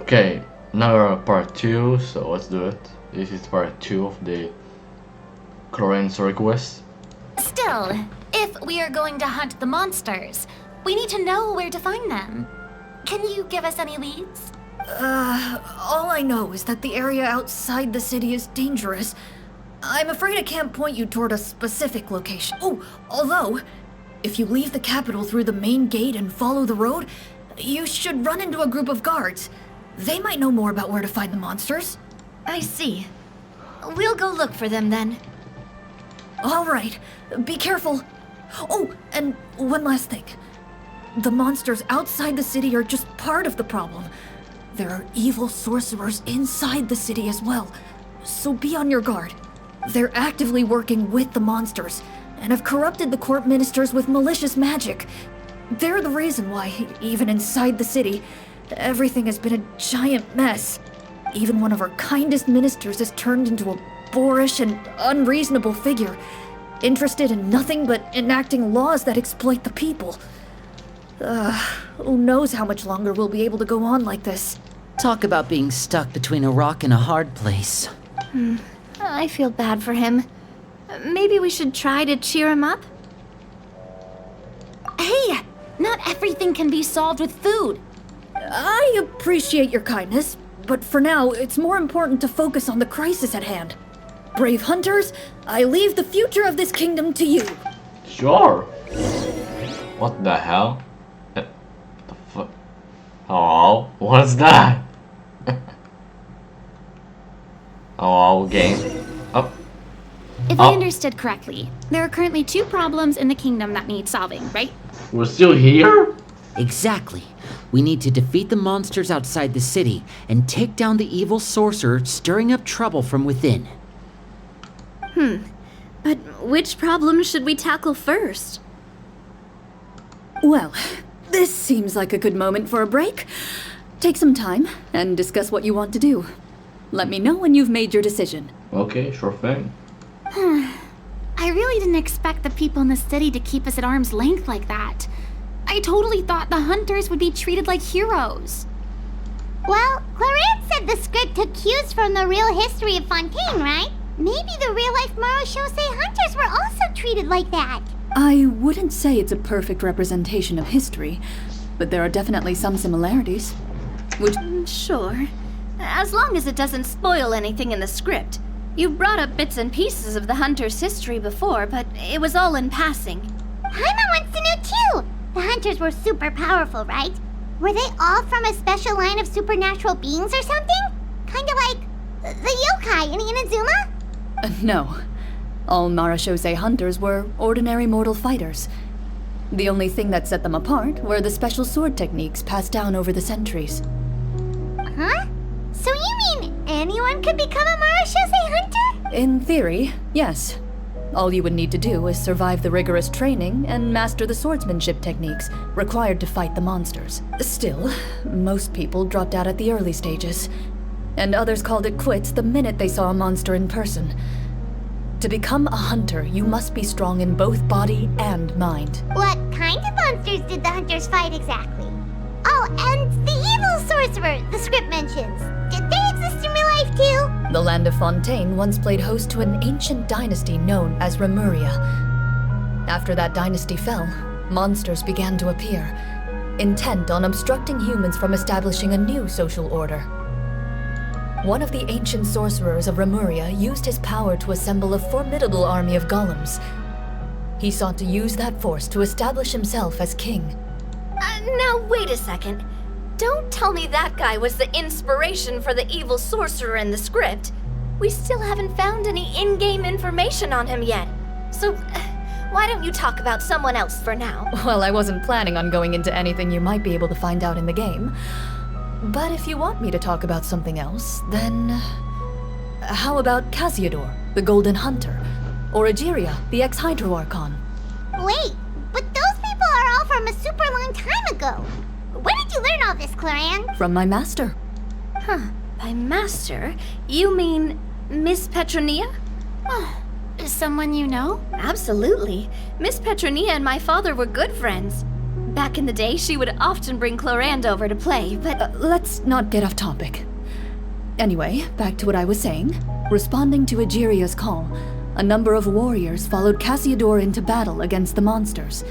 Okay, now we're on part 2, so let's do it. This is part 2 of the Clorinde's request. Still, if we are going to hunt the monsters, we need to know where to find them. Can you give us any leads? All I know is that the area outside the city is dangerous. I'm afraid I can't point you toward a specific location. Oh, although, if you leave the capital through the main gate and follow the road, you should run into a group of guards. They might know more about where to find the monsters. I see. We'll go look for them then. All right, be careful. Oh, and one last thing. The monsters outside the city are just part of the problem. There are evil sorcerers inside the city as well, so be on your guard. They're actively working with the monsters, and have corrupted the court ministers with malicious magic. They're the reason why, even inside the city, everything has been a giant mess. Even one of our kindest ministers has turned into a boorish and unreasonable figure, interested in nothing but enacting laws that exploit the people. Who knows how much longer we'll be able to go on like this. Talk about being stuck between a rock and a hard place. I feel bad for him. Maybe we should try to cheer him up? Hey! Not everything can be solved with food. I appreciate your kindness, but for now, it's more important to focus on the crisis at hand. Brave hunters, I leave the future of this kingdom to you. Sure. What the hell? The fuck? Oh, what's that? Oh, game. Oh. If I understood correctly, there are currently 2 problems in the kingdom that need solving, right? We're still here? Exactly. We need to defeat the monsters outside the city and take down the evil sorcerer stirring up trouble from within. But which problem should we tackle first? Well, this seems like a good moment for a break. Take some time and discuss what you want to do. Let me know when you've made your decision. Okay, sure thing. I really didn't expect the people in the city to keep us at arm's length like that. I totally thought the hunters would be treated like heroes. Well, Clorinde said the script took cues from the real history of Fontaine, right? Maybe the real-life Marachose hunters were also treated like that. I wouldn't say it's a perfect representation of history, but there are definitely some similarities. Sure. As long as it doesn't spoil anything in the script. You brought up bits and pieces of the hunters' history before, but it was all in passing. Paimon wants to know too! The hunters were super powerful, right? Were they all from a special line of supernatural beings or something? Kinda like the yokai in Inazuma? No. All Marachose hunters were ordinary mortal fighters. The only thing that set them apart were the special sword techniques passed down over the centuries. Huh? So you mean anyone could become a Marachose hunter? In theory, yes. All you would need to do is survive the rigorous training and master the swordsmanship techniques required to fight the monsters. Still, most people dropped out at the early stages, and others called it quits the minute they saw a monster in person. To become a hunter, you must be strong in both body and mind. What kind of monsters did the hunters fight exactly? Oh, and the evil sorcerer the script mentions. Did they exist in real life too? The land of Fontaine once played host to an ancient dynasty known as Remuria. After that dynasty fell, monsters began to appear, intent on obstructing humans from establishing a new social order. One of the ancient sorcerers of Remuria used his power to assemble a formidable army of golems. He sought to use that force to establish himself as king. Now wait a second. Don't tell me that guy was the inspiration for the evil sorcerer in the script. We still haven't found any in-game information on him yet. So, why don't you talk about someone else for now? Well, I wasn't planning on going into anything you might be able to find out in the game. But if you want me to talk about something else, then... how about Casiodor, the Golden Hunter? Or Egeria, the ex-Hydro Archon? Wait, but those people are all from a super long time ago. Where did you learn all this, Clorinde? From my master. By master, you mean Miss Petronia? Oh, someone you know? Absolutely. Miss Petronia and my father were good friends. Back in the day, she would often bring Clorinde over to play, but Let's not get off topic. Anyway, back to what I was saying. Responding to Egeria's call, a number of warriors followed Cassiodor into battle against the monsters.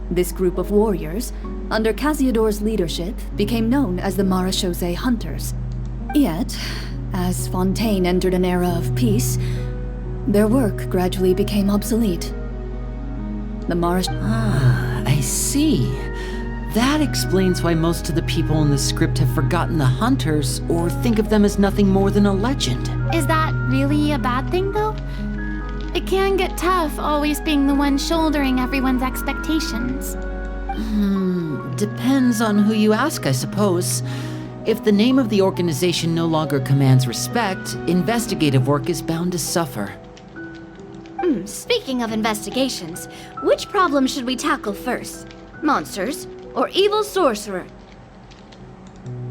This group of warriors, under Cassiodor's leadership, became known as the Marechaussee Hunters. Yet, as Fontaine entered an era of peace, their work gradually became obsolete. The I see. That explains why most of the people in the script have forgotten the hunters or think of them as nothing more than a legend. Is that really a bad thing, though? It can get tough always being the one shouldering everyone's expectations. Depends on who you ask, I suppose. If the name of the organization no longer commands respect, investigative work is bound to suffer. speaking of investigations, which problem should we tackle first? Monsters or evil sorcerer?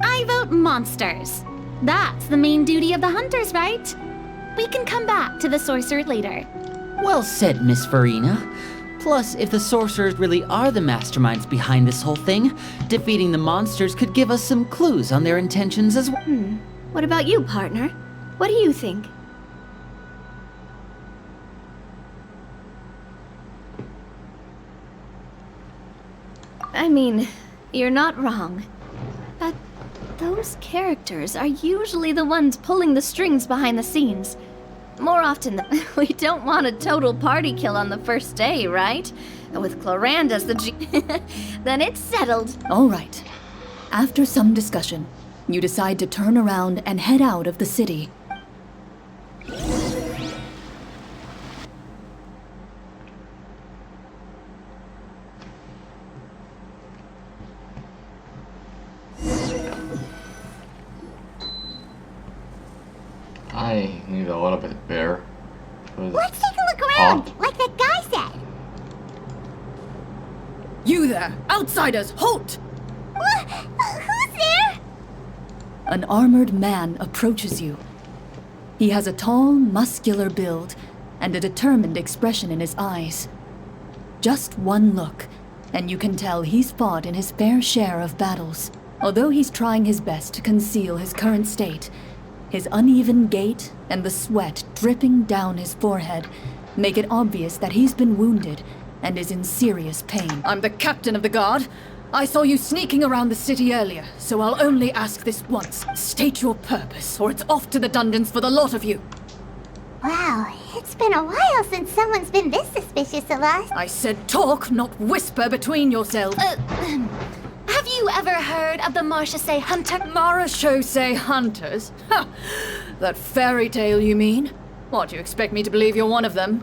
I vote monsters. That's the main duty of the hunters, right? We can come back to the sorcerer later. Well said, Miss Farina. Plus, if the sorcerers really are the masterminds behind this whole thing, defeating the monsters could give us some clues on their intentions as well. What about you, partner? What do you think? I mean, you're not wrong. But those characters are usually the ones pulling the strings behind the scenes. More often than we don't want a total party kill on the first day, right? And with Clorinde as the then it's settled. All right. After some discussion, you decide to turn around and head out of the city. I need a little bit better. Let's take a look around, like that guy said. You there! Outsiders, halt! Who's there? An armored man approaches you. He has a tall, muscular build and a determined expression in his eyes. Just one look, and you can tell he's fought in his fair share of battles. Although he's trying his best to conceal his current state, his uneven gait and the sweat dripping down his forehead make it obvious that he's been wounded and is in serious pain. I'm the captain of the guard. I saw you sneaking around the city earlier, so I'll only ask this once. State your purpose, or it's off to the dungeons for the lot of you. Wow, it's been a while since someone's been this suspicious of us. I said talk, not whisper between yourselves. Have you ever heard of the Marechaussee Hunter? Marechaussee Hunters? Ha! That fairy tale, you mean? What, do you expect me to believe you're one of them?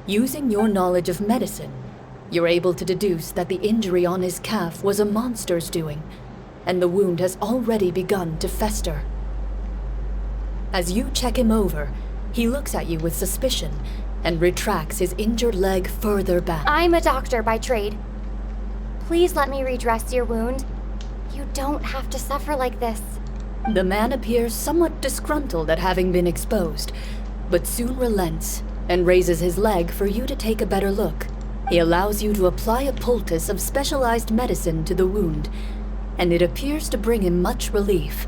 Using your knowledge of medicine, you're able to deduce that the injury on his calf was a monster's doing, and the wound has already begun to fester. As you check him over, he looks at you with suspicion and retracts his injured leg further back. I'm a doctor by trade. Please let me redress your wound. You don't have to suffer like this. The man appears somewhat disgruntled at having been exposed, but soon relents and raises his leg for you to take a better look. He allows you to apply a poultice of specialized medicine to the wound, and it appears to bring him much relief.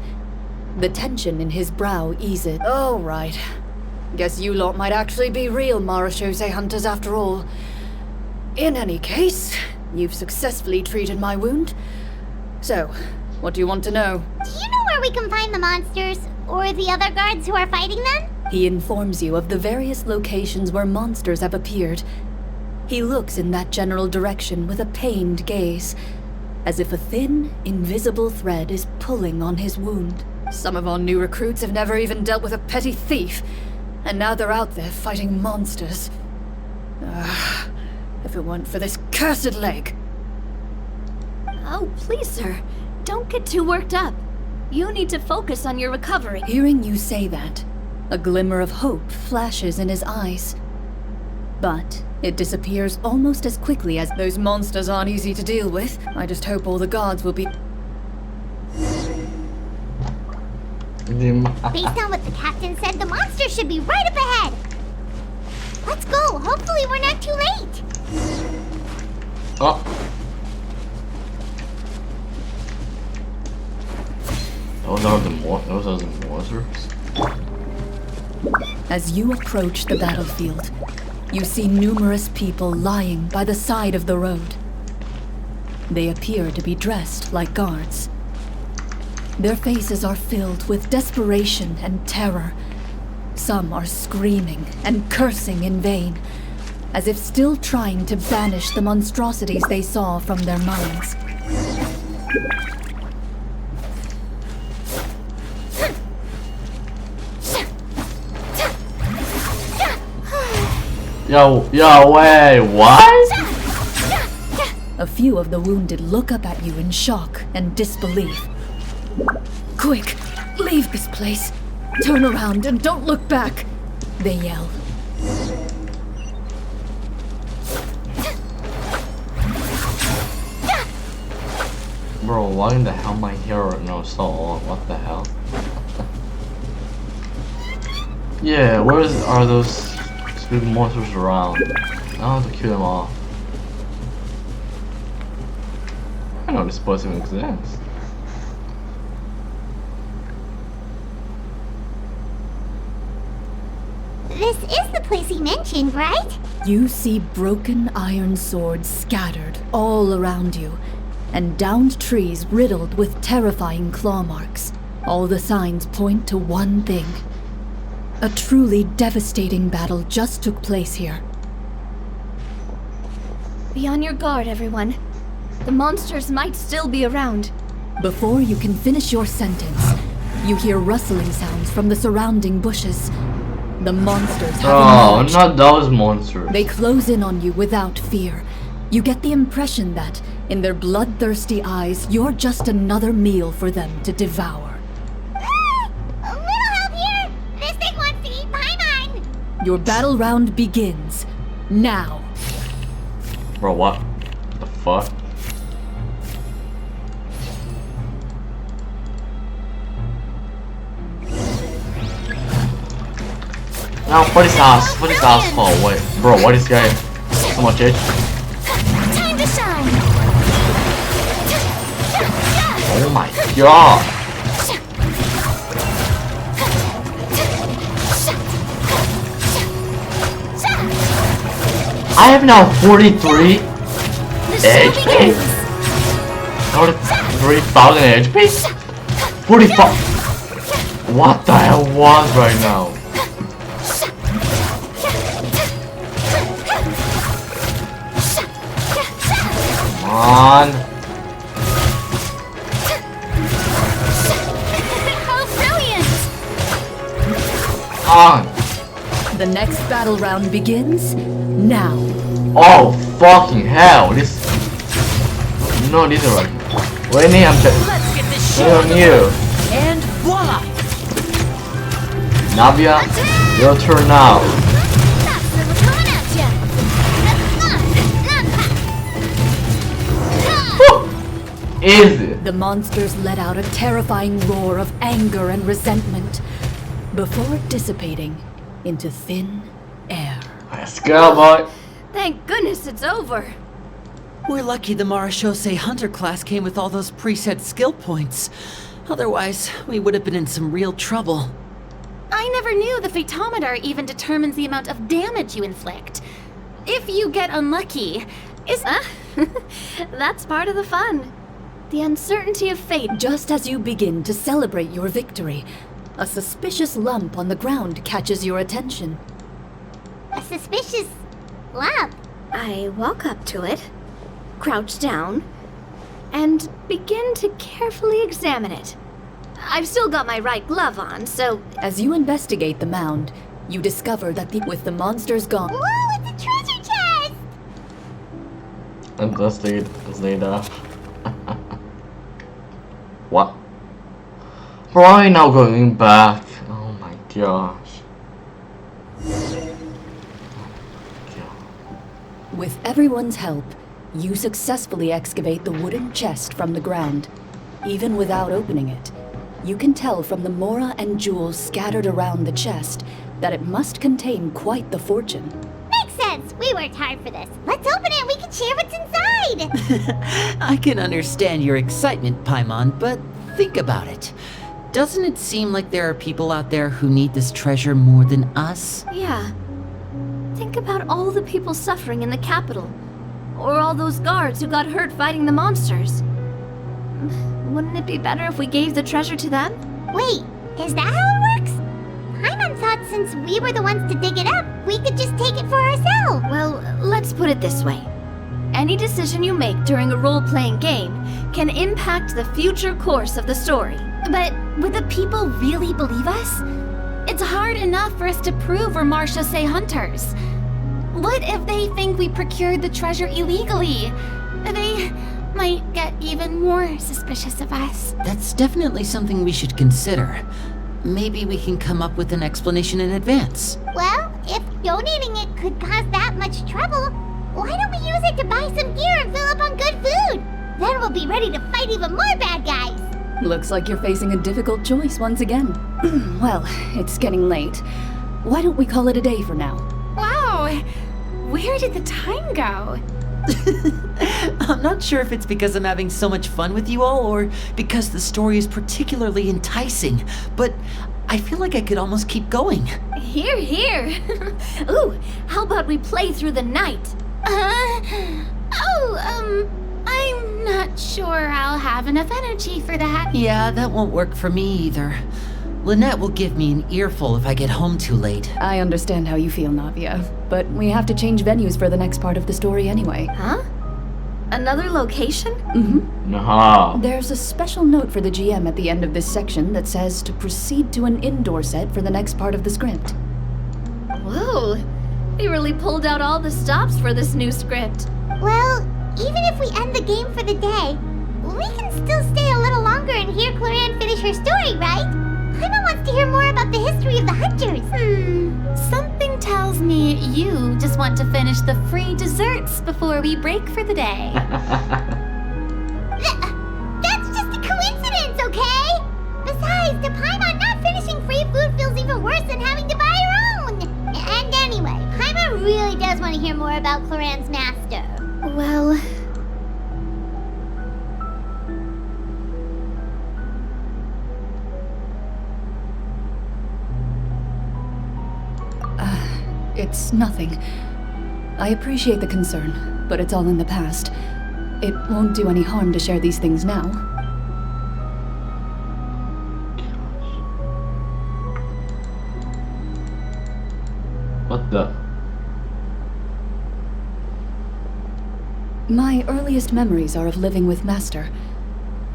The tension in his brow eases. Oh, right. Guess you lot might actually be real Marechaussee Hunters after all. In any case, you've successfully treated my wound. So, what do you want to know? Do you know where we can find the monsters? Or the other guards who are fighting them? He informs you of the various locations where monsters have appeared. He looks in that general direction with a pained gaze, as if a thin, invisible thread is pulling on his wound. Some of our new recruits have never even dealt with a petty thief, and now they're out there fighting monsters. If it weren't for this cursed leg. Oh, please, sir. Don't get too worked up. You need to focus on your recovery. Hearing you say that, a glimmer of hope flashes in his eyes. But it disappears almost as quickly as those monsters aren't easy to deal with. I just hope all the guards will be... Based on what the captain said, the monster should be right up ahead. Let's go. Hopefully we're not too late. Oh. Those are the monsters. As you approach the battlefield, you see numerous people lying by the side of the road. They appear to be dressed like guards. Their faces are filled with desperation and terror. Some are screaming and cursing in vain, as if still trying to banish the monstrosities they saw from their minds. Wait, what? A few of the wounded look up at you in shock and disbelief. Quick, leave this place. Turn around and don't look back, they yell. Bro, why in the hell my hero knows so old? What the hell? Yeah, are those stupid monsters around? I have to kill them all. I know this place even exists. This is the place he mentioned, right? You see broken iron swords scattered all around you, and downed trees riddled with terrifying claw marks. All the signs point to one thing. A truly devastating battle just took place here. Be on your guard, everyone. The monsters might still be around. Before you can finish your sentence, you hear rustling sounds from the surrounding bushes. The monsters have emerged. Not those monsters. They close in on you without fear. You get the impression that, in their bloodthirsty eyes, you're just another meal for them to devour. A little help here! This thing wants to eat Paimon! Your battle round begins. Now. Bro, what the fuck? Now, what is ass? What is asshole? Wait, bro, what is guy? So much edge. Time to shine! Oh my god! I have now 43 HP. 43,000 HP. 45. What the hell was right now? On. How brilliant! On. The next battle round begins now. Oh fucking hell! This. No, this is right. Wait, I'm Let's get this show on you. And voila! Navia, your turn now. Coming at ya! Easy. The monsters let out a terrifying roar of anger and resentment before dissipating into thin air. Let's go, boy. Thank goodness it's over. We're lucky the Marechaussee Hunter class came with all those preset skill points. Otherwise, we would have been in some real trouble. I never knew the Fatometer even determines the amount of damage you inflict. If you get unlucky, That's part of the fun. The uncertainty of fate. Just as you begin to celebrate your victory, a suspicious lump on the ground catches your attention. A suspicious lump. I walk up to it, crouch down, and begin to carefully examine it. I've still got my right glove on, so... As you investigate the mound, you discover that with the monsters gone... Whoa, it's a treasure chest! And let's lay down. What? Why now going back? Oh my gosh. With everyone's help, you successfully excavate the wooden chest from the ground. Even without opening it, you can tell from the mora and jewels scattered around the chest that it must contain quite the fortune. Makes sense. We worked hard for this. Let's open it and we can share what's inside. I can understand your excitement, Paimon, but think about it. Doesn't it seem like there are people out there who need this treasure more than us? Yeah. Think about all the people suffering in the capital. Or all those guards who got hurt fighting the monsters. Wouldn't it be better if we gave the treasure to them? Wait, is that how it works? Paimon thought since we were the ones to dig it up, we could just take it for ourselves. Well, let's put it this way. Any decision you make during a role-playing game can impact the future course of the story. But would the people really believe us? It's hard enough for us to prove we're Marchese hunters. What if they think we procured the treasure illegally? They might get even more suspicious of us. That's definitely something we should consider. Maybe we can come up with an explanation in advance. Well, if donating it could cause that much trouble, why don't we use it to buy some gear and fill up on good food? Then we'll be ready to fight even more bad guys. Looks like you're facing a difficult choice once again. Well, it's getting late. Why don't we call it a day for now? Wow, where did the time go? I'm not sure if it's because I'm having so much fun with you all or because the story is particularly enticing, but I feel like I could almost keep going. Here, here. Ooh, how about we play through the night? I'm not sure I'll have enough energy for that. Yeah, that won't work for me either. Lynette will give me an earful if I get home too late. I understand how you feel, Navia, but we have to change venues for the next part of the story anyway. Huh? Another location? Nah. There's a special note for the GM at the end of this section that says to proceed to an indoor set for the next part of the script. Whoa, they really pulled out all the stops for this new script. Well, even if we end the game for the day, we can still stay a little longer and hear Clorinde finish her story, right? Paimon wants to hear more about the history of the hunters. Something tells me you just want to finish the free desserts before we break for the day. That's just a coincidence, okay? Besides, to Paimon, not finishing free food feels even worse than having to buy her own. And anyway, Paimon really does want to hear more about Clorinde's master. Well... It's nothing. I appreciate the concern, but it's all in the past. It won't do any harm to share these things now. What the? My earliest memories are of living with Master.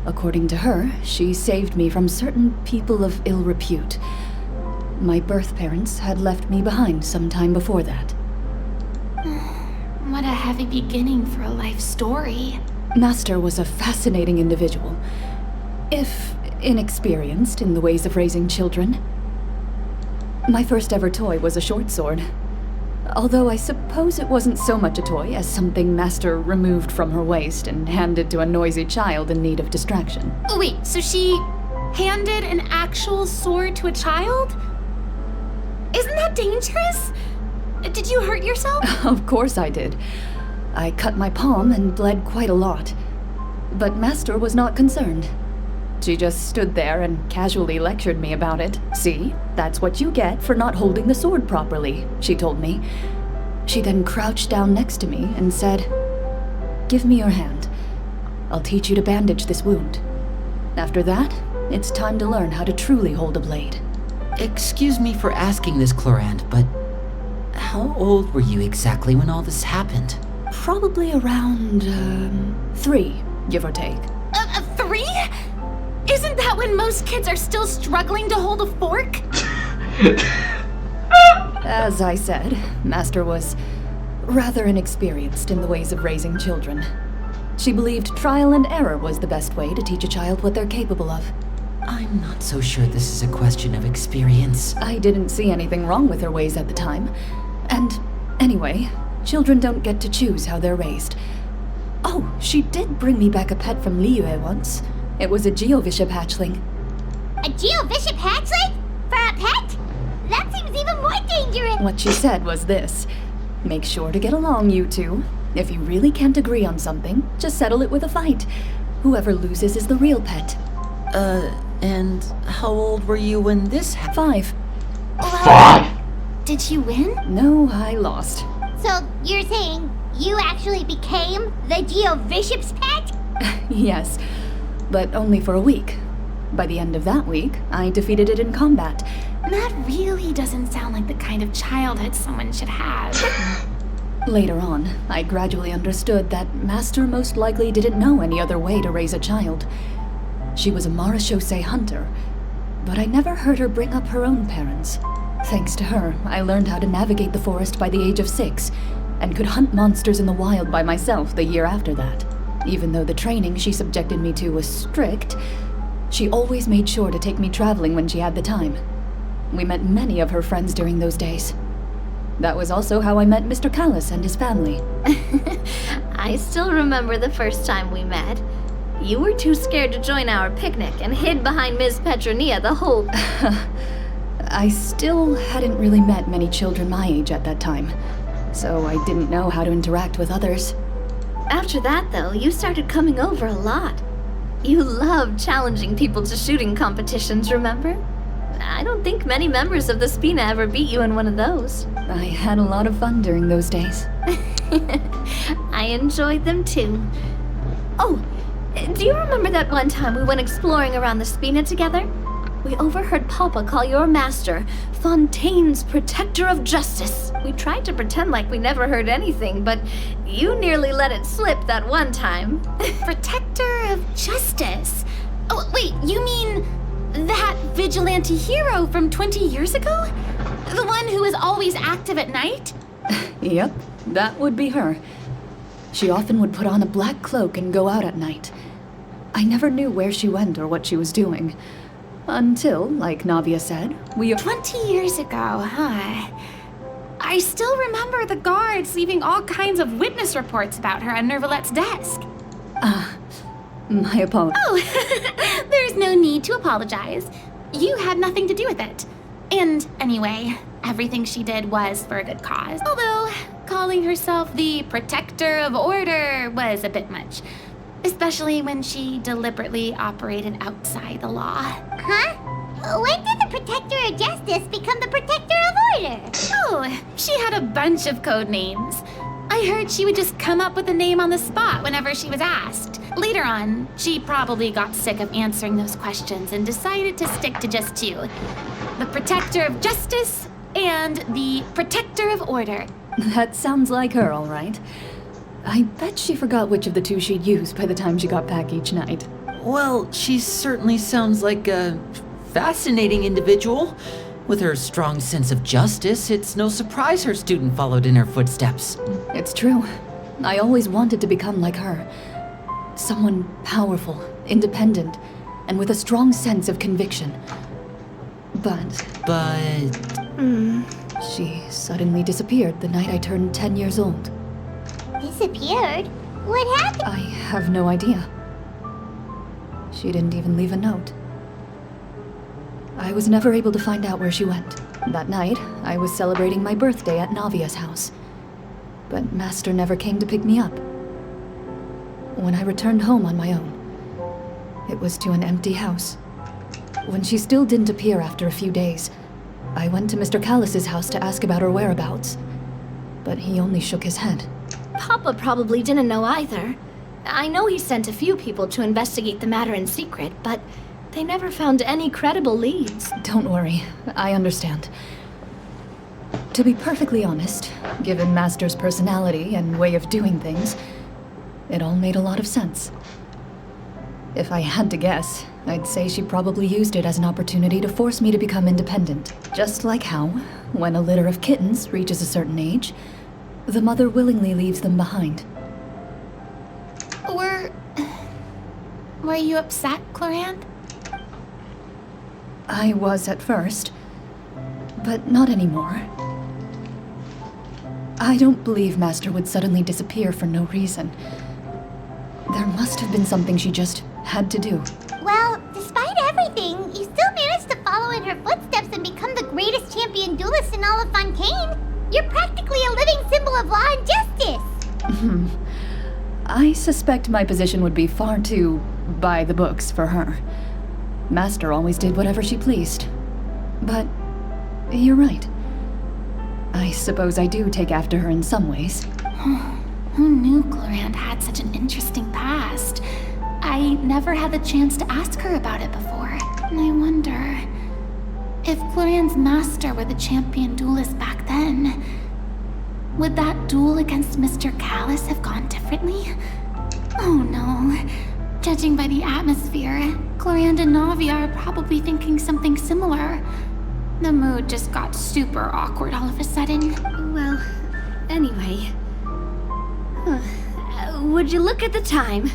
According to her, she saved me from certain people of ill repute. My birth parents had left me behind some time before that. What a heavy beginning for a life story. Master was a fascinating individual, if inexperienced in the ways of raising children. My first ever toy was a short sword, although I suppose it wasn't so much a toy as something Master removed from her waist and handed to a noisy child in need of distraction. Wait, so she handed an actual sword to a child? Isn't that dangerous? Did you hurt yourself? Of course I did. I cut my palm and bled quite a lot. But Master was not concerned. She just stood there and casually lectured me about it. See, that's what you get for not holding the sword properly, she told me. She then crouched down next to me and said, "Give me your hand. I'll teach you to bandage this wound. After that, it's time to learn how to truly hold a blade." Excuse me for asking this, Clorinde, but how old were you exactly when all this happened? Probably around, 3, give or take. 3? Isn't that when most kids are still struggling to hold a fork? As I said, Master was rather inexperienced in the ways of raising children. She believed trial and error was the best way to teach a child what they're capable of. I'm not so sure this is a question of experience. I didn't see anything wrong with her ways at the time. And anyway, children don't get to choose how they're raised. Oh, she did bring me back a pet from Liyue once. It was a Geovishap hatchling. A Geovishap hatchling? For a pet? That seems even more dangerous. What she said was this: make sure to get along, you two. If you really can't agree on something, just settle it with a fight. Whoever loses is the real pet. And how old were you when this happened? 5. Five! Did she win? No, I lost. So you're saying you actually became the Geovishap's pet? Yes, but only for a week. By the end of that week, I defeated it in combat. That really doesn't sound like the kind of childhood someone should have. Later on, I gradually understood that Master most likely didn't know any other way to raise a child. She was a marechaussee hunter, but I never heard her bring up her own parents. Thanks to her, I learned how to navigate the forest by the age of 6, and could hunt monsters in the wild by myself the year after that. Even though the training she subjected me to was strict, she always made sure to take me traveling when she had the time. We met many of her friends during those days. That was also how I met Mr. Callis and his family. I still remember the first time we met. You were too scared to join our picnic and hid behind Ms. Petronia the whole... I still hadn't really met many children my age at that time, so I didn't know how to interact with others. After that, though, you started coming over a lot. You loved challenging people to shooting competitions, remember? I don't think many members of the Spina ever beat you in one of those. I had a lot of fun during those days. I enjoyed them too. Oh, do you remember that one time we went exploring around the Spina together? We overheard Papa call your master Fontaine's Protector of Justice. We tried to pretend like we never heard anything, but you nearly let it slip that one time. Protector of Justice? Oh, wait, you mean that vigilante hero from 20 years ago? The one who was always active at night? Yep, that would be her. She often would put on a black cloak and go out at night. I never knew where she went or what she was doing. Until, like Navia said, we... 20 years ago, huh? I still remember the guards leaving all kinds of witness reports about her on Nervalette's desk. My apologies. Oh, there's no need to apologize. You had nothing to do with it. And anyway, everything she did was for a good cause. Although, calling herself the Protector of Order was a bit much. Especially when she deliberately operated outside the law. Huh? When did the Protector of Justice become the Protector of Order? Oh, she had a bunch of code names. I heard she would just come up with a name on the spot whenever she was asked. Later on, she probably got sick of answering those questions and decided to stick to just 2. The Protector of Justice and the Protector of Order. That sounds like her, all right. I bet she forgot which of the 2 she'd use by the time she got back each night. Well, she certainly sounds like a fascinating individual. With her strong sense of justice, it's no surprise her student followed in her footsteps. It's true. I always wanted to become like her. Someone powerful, independent, and with a strong sense of conviction. But... she suddenly disappeared the night I turned 10 years old. Disappeared? What happened? I have no idea. She didn't even leave a note. I was never able to find out where she went. That night, I was celebrating my birthday at Navia's house. But Master never came to pick me up. When I returned home on my own, it was to an empty house. When she still didn't appear after a few days, I went to Mr. Callis's house to ask about her whereabouts. But he only shook his head. Papa probably didn't know either. I know he sent a few people to investigate the matter in secret, but they never found any credible leads. Don't worry, I understand. To be perfectly honest, given Master's personality and way of doing things, it all made a lot of sense. If I had to guess, I'd say she probably used it as an opportunity to force me to become independent. Just like how, when a litter of kittens reaches a certain age, the mother willingly leaves them behind. Were you upset, Clorinde? I was at first, but not anymore. I don't believe Master would suddenly disappear for no reason. There must have been something she just had to do. Well, despite everything, you still managed to follow in her footsteps and become the greatest champion duelist in all of Fontaine. You're practically a living symbol of law and justice. I suspect my position would be far too by the books for her. Master always did whatever she pleased. But you're right. I suppose I do take after her in some ways. Who knew Clorinde had such an interesting past? I never had the chance to ask her about it before. And I wonder if Clorinde's master were the champion duelist back then, would that duel against Mr. Callus have gone differently? Oh no. Judging by the atmosphere, Clorinde and Navia are probably thinking something similar. The mood just got super awkward all of a sudden. Well, anyway. Would you look at the time?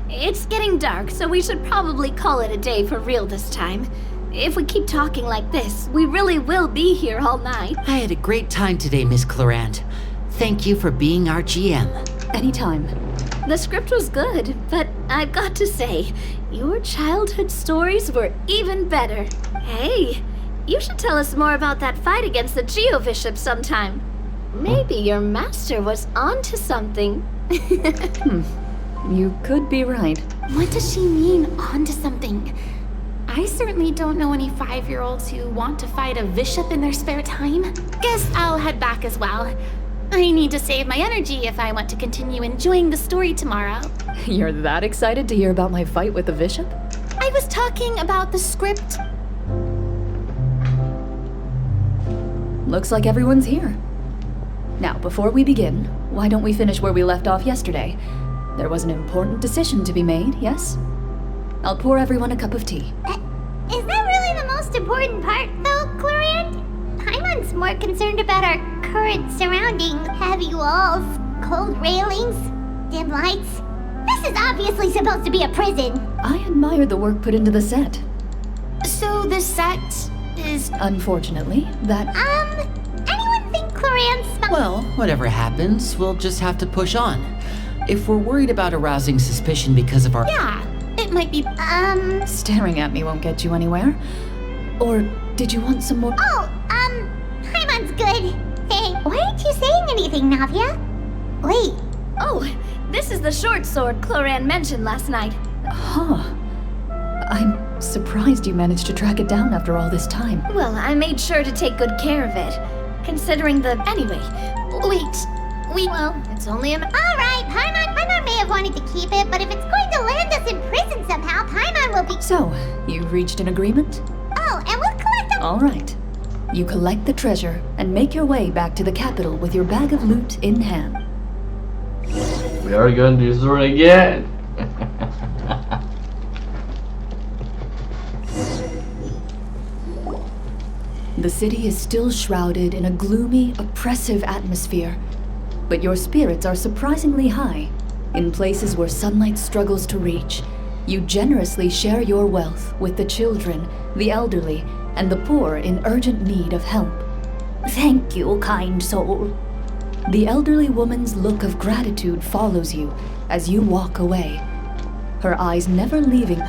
It's getting dark, so we should probably call it a day for real this time. If we keep talking like this, we really will be here all night. I had a great time today, Miss Clorinde. Thank you for being our GM. Anytime. The script was good, but I've got to say, your childhood stories were even better. Hey, you should tell us more about that fight against the Geo-Bishop sometime. Maybe your master was onto something. You could be right. What does she mean, onto something? I certainly don't know any 5-year-olds who want to fight a bishop in their spare time. Guess I'll head back as well. I need to save my energy if I want to continue enjoying the story tomorrow. You're that excited to hear about my fight with the bishop? I was talking about the script. Looks like everyone's here. Now, before we begin, why don't we finish where we left off yesterday? There was an important decision to be made, yes? I'll pour everyone a cup of tea. Is that really the most important part, though, Clorinde? Paimon's more concerned about our current surrounding. Heavy walls, cold railings, dim lights. This is obviously supposed to be a prison. I admire the work put into the set. So the set is... Unfortunately, that... Anyone think Clorinde's... Well, whatever happens, we'll just have to push on. If we're worried about arousing suspicion because of our... Yeah, it might be... Staring at me won't get you anywhere. Or did you want some more... Paimon's good. Hey, why aren't you saying anything, Navia? Wait. Oh, this is the short sword Clorinde mentioned last night. Huh. I'm surprised you managed to track it down after all this time. Well, I made sure to take good care of it. Considering the... Anyway, well, it's only a... Alright, Paimon may have wanted to keep it, but if it's going to land us in prison somehow, Paimon will be... So, you've reached an agreement? Oh, and we'll collect them... All right. You collect the treasure and make your way back to the capital with your bag of loot in hand. We are going to do this one again. The city is still shrouded in a gloomy, oppressive atmosphere, but your spirits are surprisingly high. In places where sunlight struggles to reach, you generously share your wealth with the children, the elderly, and the poor in urgent need of help. Thank you, kind soul. The elderly woman's look of gratitude follows you as you walk away, her eyes never leaving.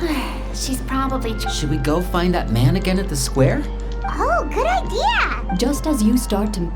She's probably... Should we go find that man again at the square? Oh, good idea! Just as you start to